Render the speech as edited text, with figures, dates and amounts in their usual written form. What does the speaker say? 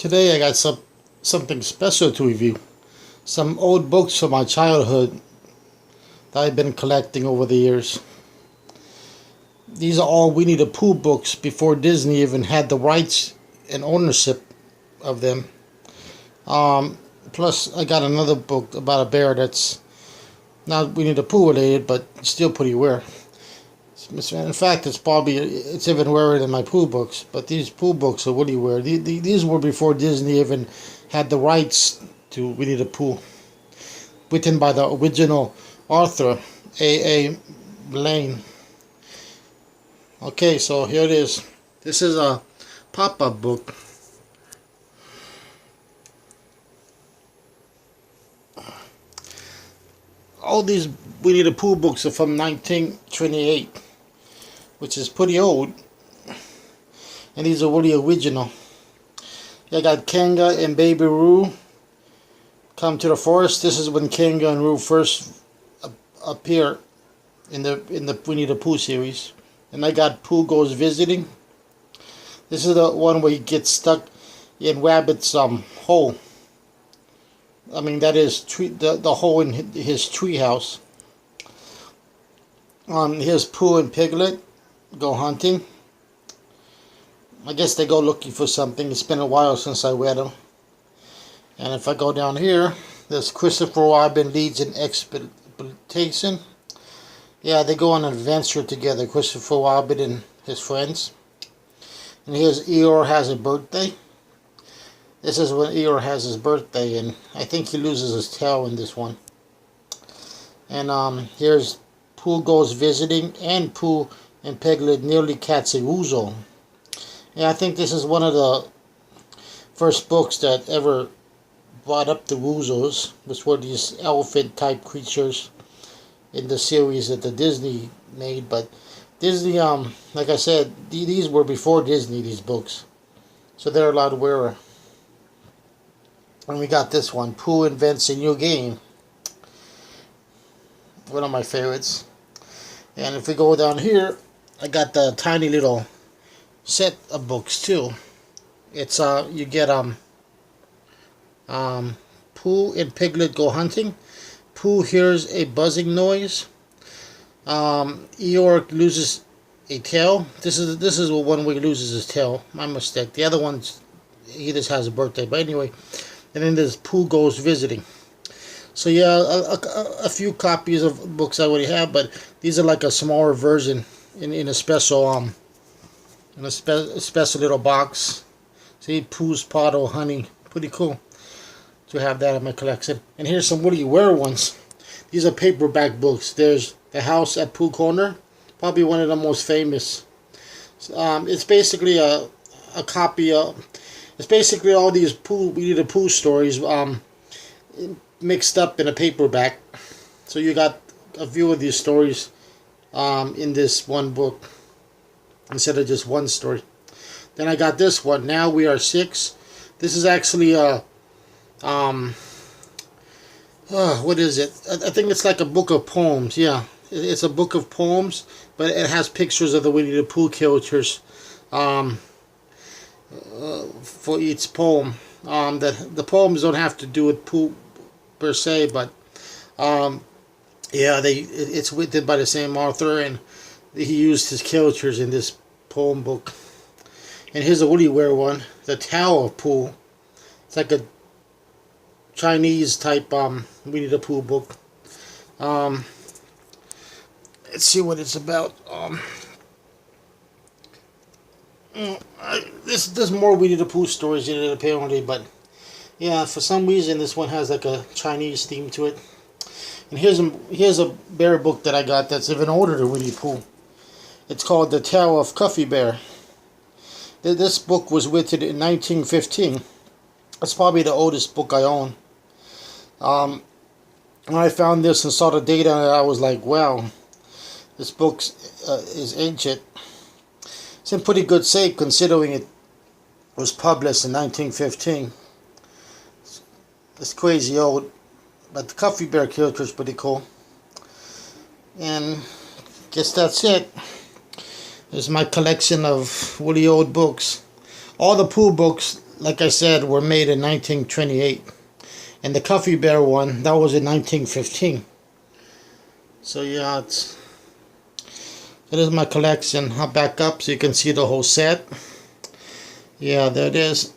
Today I got something special to review. Some old books from my childhood that I've been collecting over the years. These are all Winnie the Pooh books before Disney even had the rights and ownership of them. Plus I got another book about a bear that's not Winnie the Pooh related, but still pretty rare. In fact, it's even rarer than my Pooh books. But these Pooh books are really rare. These were before Disney even had the rights to Winnie the Pooh, written by the original author, A. Lane. Okay, so here it is. This is a pop-up book. All these Winnie the Pooh books are from 1928, which is pretty old, and these are really original. I got Kanga and Baby Roo come to the forest. This is when Kanga and Roo first appear in the Winnie the Pooh series. And I got Pooh Goes Visiting. This is the one where he gets stuck in Rabbit's hole. I mean, that is the hole in his tree house. Here's Pooh and Piglet go hunting. I guess they go looking for something. It's been a while since I read them. And if I go down here, there's Christopher Robin leads an expedition. Yeah, they go on an adventure together, Christopher Robin and his friends. And here's Eeyore has a birthday. This is when Eeyore has his birthday, and I think he loses his tail in this one. And here's Pooh Goes Visiting and Pooh and Piglet nearly catch a weasel. Yeah, I think this is one of the first books that ever brought up the woozles, which were these elephant-type creatures in the series that the Disney made. But Disney, like I said, these were before Disney, these books. So they're a lot rarer. And we got this one, Pooh Invents a New Game. One of my favorites. And if we go down here, I got the tiny little set of books too. It's you get Pooh and Piglet go hunting. Pooh hears a buzzing noise. Eeyore loses a tail. This is one where he loses his tail. My mistake. The other one's he just has a birthday. But anyway, and then there's Pooh Goes Visiting. So yeah, a few copies of books I already have, but these are like a smaller version in a special special little box. See, Pooh's Potto Honey, pretty cool to have that in my collection. And here's some really rare ones. These are paperback books. There's The House at Pooh Corner, probably one of the most famous. It's basically a copy of. It's basically all these Winnie the Pooh stories mixed up in a paperback. So you got a few of these stories in this one book instead of just one story. Then I got this one, Now We Are Six. This is actually a what is it? I think it's like a book of poems. Yeah, it's a book of poems, but it has pictures of the Winnie the Pooh characters for each poem. The poems don't have to do with Pooh per se, but yeah, it's written by the same author, and he used his characters in this poem book. And here's a really rare one, The Tower of Pooh. It's like a Chinese type Winnie the Pooh book. Let's see what it's about. There's more Winnie the Pooh stories in it apparently, but yeah, for some reason this one has like a Chinese theme to it. And here's a bear book that I got that's even older than Winnie the Pooh. It's called The Tale of Cuffy Bear. This book was written in 1915. It's probably the oldest book I own. When I found this and saw the date on it, I was like, wow, this book is ancient. It's in pretty good shape considering it was published in 1915. It's crazy old, but the Cuffy Bear character is pretty cool. And guess that's it. There's my collection of really old books. All the Pooh books like I said, were made in 1928. And the Coffee Bear one, that was in 1915. So yeah, it is my collection. I'll back up so you can see the whole set. Yeah, there it is.